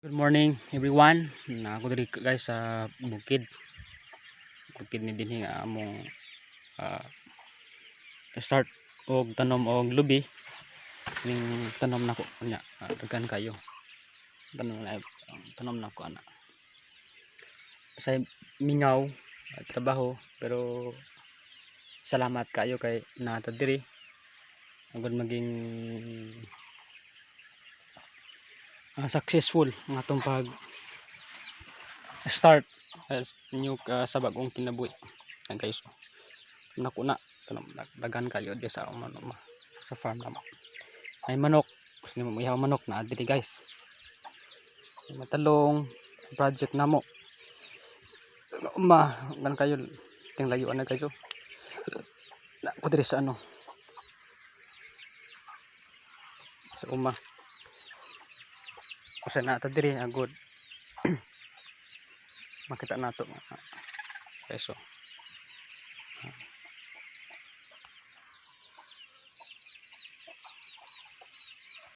Good morning everyone. Na ako diri guys sa bukid. Bukid ni dinhi nga among ah, start og tanom og lubi. Ning tanom nako nya daghan kayo. Tanom nako ana. Say mingaw trabaho pero salamat kayo kay natad diri. Agud maging successful ang atong pag start new sa bagong kinabuhi. Guys, nako na daghan kayo di sa sa farm namo. May manok, gusto nimo ihaw manok na diri guys. Matalong project namo. Gan kayo ting layuan na guys. Na ko diri sa sa usa na ta diri agud makita nato guys.